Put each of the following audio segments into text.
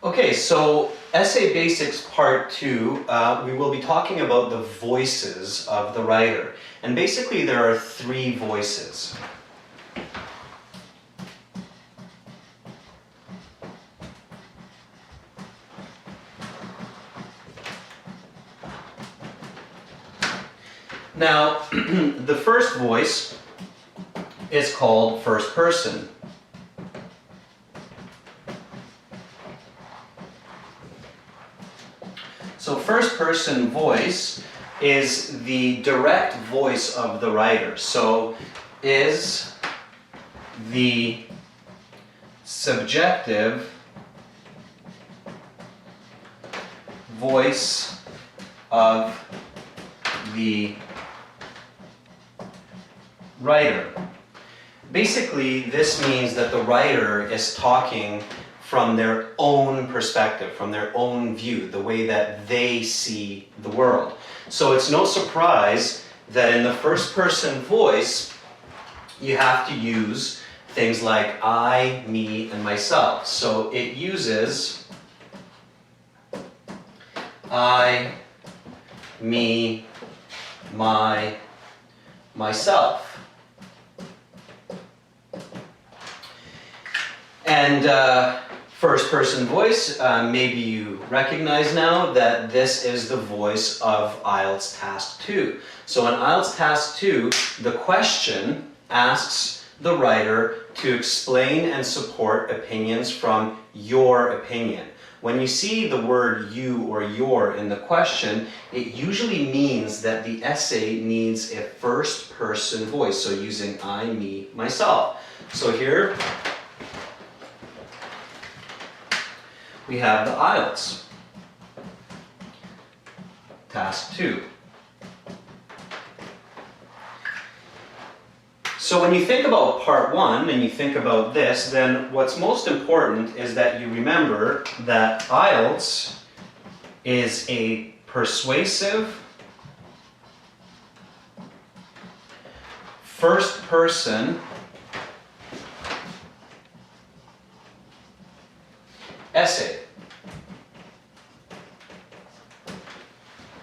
Okay, so Essay Basics Part 2, we will be talking about the voices of the writer. And basically there are three voices. Now, the first voice is called first person. So first person voice is the direct voice of the writer. So is the subjective voice of the writer. Basically, this means that the writer is talking from their own perspective, from their own view, the way that they see the world. So it's no surprise that in the first person voice, you have to use things like I, me, and myself. So it uses I, me, my, myself. And first person voice, maybe you recognize now that this is the voice of IELTS Task 2. So in IELTS Task 2, the question asks the writer to explain and support opinions from your opinion. When you see the word you or your in the question, it usually means that the essay needs a first person voice, so using I, me, myself. So here we have the IELTS Task 2. So when you think about part 1 and you think about this, then what's most important is that you remember that IELTS is a persuasive first person essay.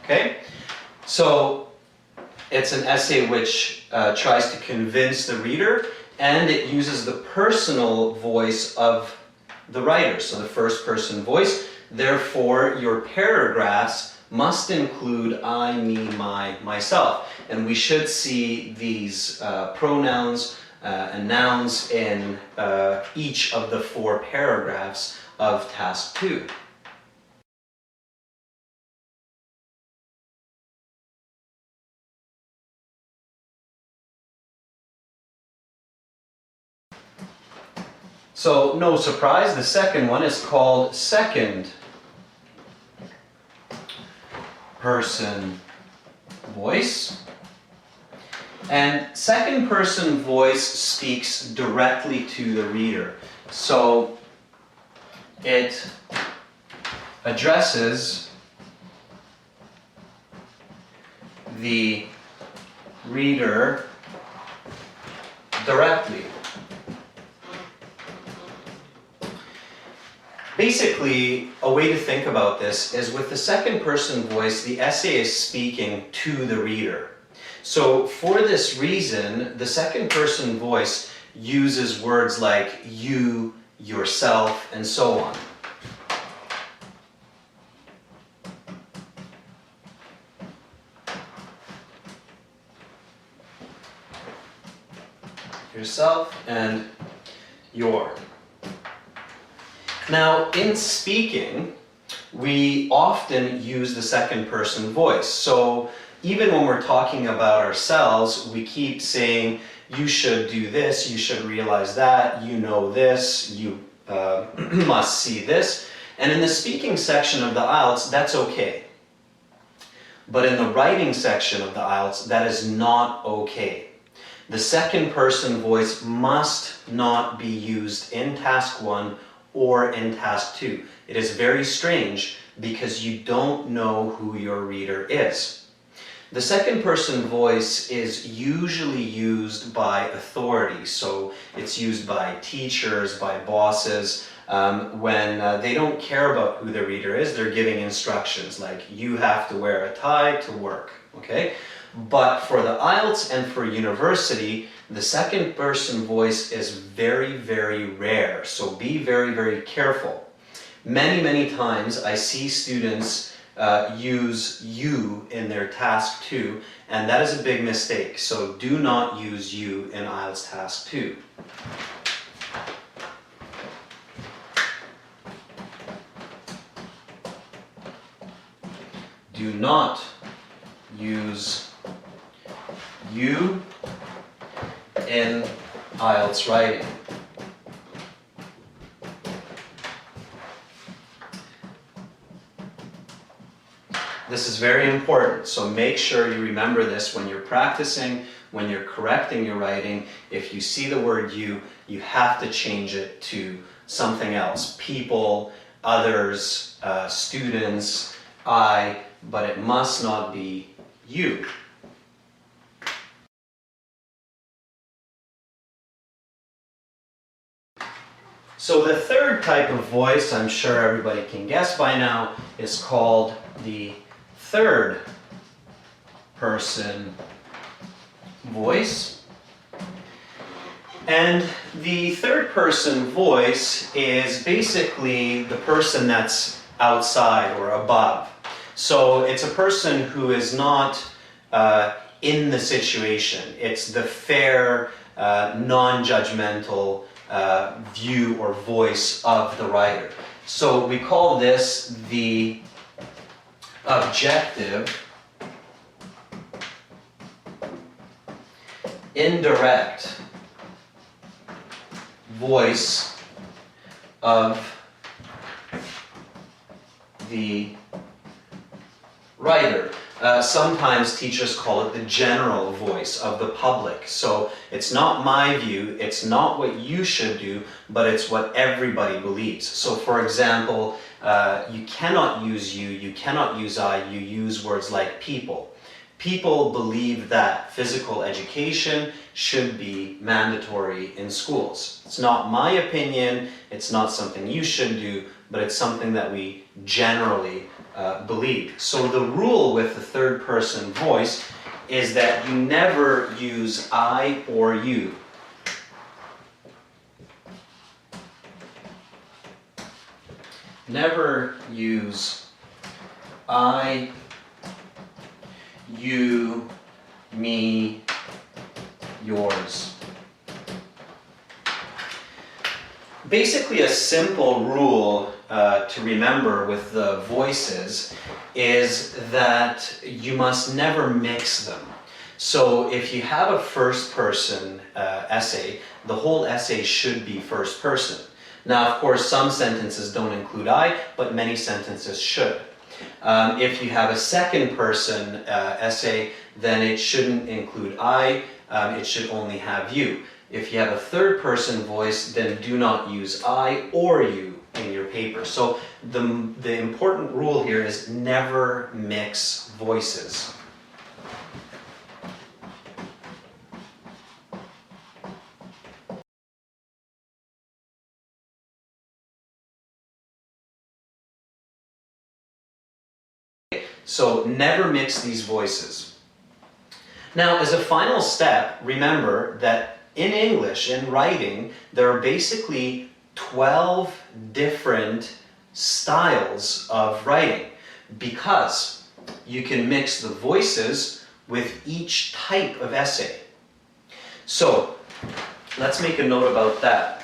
Okay? So it's an essay which tries to convince the reader, and it uses the personal voice of the writer, so the first person voice. Therefore, your paragraphs must include I, me, my, myself. And we should see these pronouns and nouns in each of the 4 paragraphs of Task 2. So, no surprise, the second one is called second person voice. And second person voice speaks directly to the reader. So, it addresses the reader directly. Basically, a way to think about this is with the second person voice, the essay is speaking to the reader. So for this reason, the second person voice uses words like you, yourself, and so on. Yourself and your. Now, in speaking, we often use the second person voice. So even when we're talking about ourselves, we keep saying, you should do this, you should realize that, you know this, you must see this. And in the speaking section of the IELTS, that's okay. But in the writing section of the IELTS, that is not okay. The second person voice must not be used in Task 1 or in Task 2. It is very strange because you don't know who your reader is. The second person voice is usually used by authority, so it's used by teachers, by bosses, when they don't care about who the reader is, they're giving instructions like you have to wear a tie to work, okay? But for the IELTS and for university, the second person voice is very, very rare, so be very, very careful. Many, many times I see students use you in their task 2, and that is a big mistake. So do not use you in IELTS task 2. Do not use you in IELTS writing. This is very important, so make sure you remember this when you're practicing, when you're correcting your writing. If you see the word you have to change it to something else. People, others, students, I, but it must not be you. So the third type of voice, I'm sure everybody can guess by now, is called the third person voice. And the third person voice is basically the person that's outside or above. So it's a person who is not in the situation. It's the fair, non-judgmental view or voice of the writer. So we call this the objective, indirect voice of the writer. Sometimes teachers call it the general voice of the public. So it's not my view, it's not what you should do, but it's what everybody believes. So for example, you cannot use you cannot use I, you use words like people. People believe that physical education should be mandatory in schools. It's not my opinion, it's not something you should do, but it's something that we generally believe. So the rule with the third person voice is that you never use I or you. Never use I, you, me, yours. Basically, a simple rule to remember with the voices is that you must never mix them. So if you have a first person essay, the whole essay should be first person. Now, of course, some sentences don't include I, but many sentences should. If you have a second person essay, then it shouldn't include I, it should only have you. If you have a third person voice, then do not use I or you in your paper. So the important rule here is never mix voices. So never mix these voices. Now, as a final step, remember that in English, in writing, there are basically 12 different styles of writing because you can mix the voices with each type of essay. So let's make a note about that.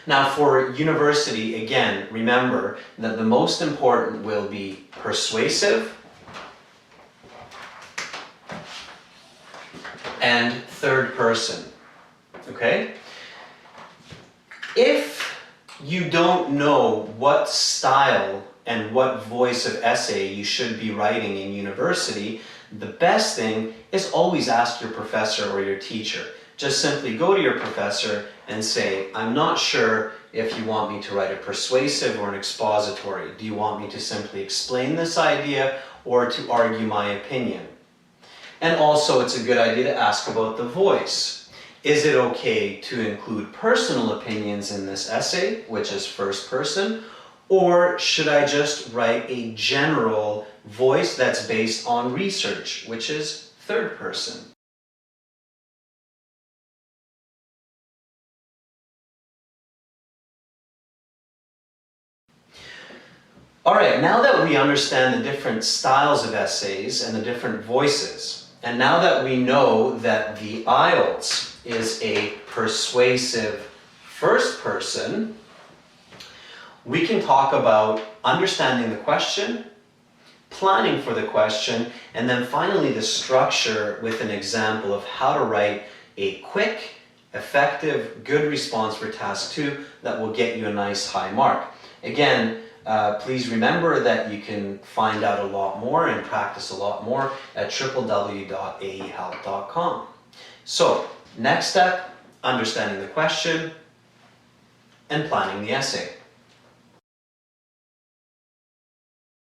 Now for university, again, remember that the most important will be persuasive and third person, okay? If you don't know what style and what voice of essay you should be writing in university, the best thing is always ask your professor or your teacher. Just simply go to your professor and say, I'm not sure if you want me to write a persuasive or an expository. Do you want me to simply explain this idea or to argue my opinion? And also, it's a good idea to ask about the voice. Is it okay to include personal opinions in this essay, which is first person, or should I just write a general voice that's based on research, which is third person? All right, now that we understand the different styles of essays and the different voices, and now that we know that the IELTS is a persuasive first person, we can talk about understanding the question, planning for the question, and then finally the structure with an example of how to write a quick, effective, good response for task 2 that will get you a nice high mark. Again, please remember that you can find out a lot more and practice a lot more at www.aehelp.com. So, next step, understanding the question and planning the essay.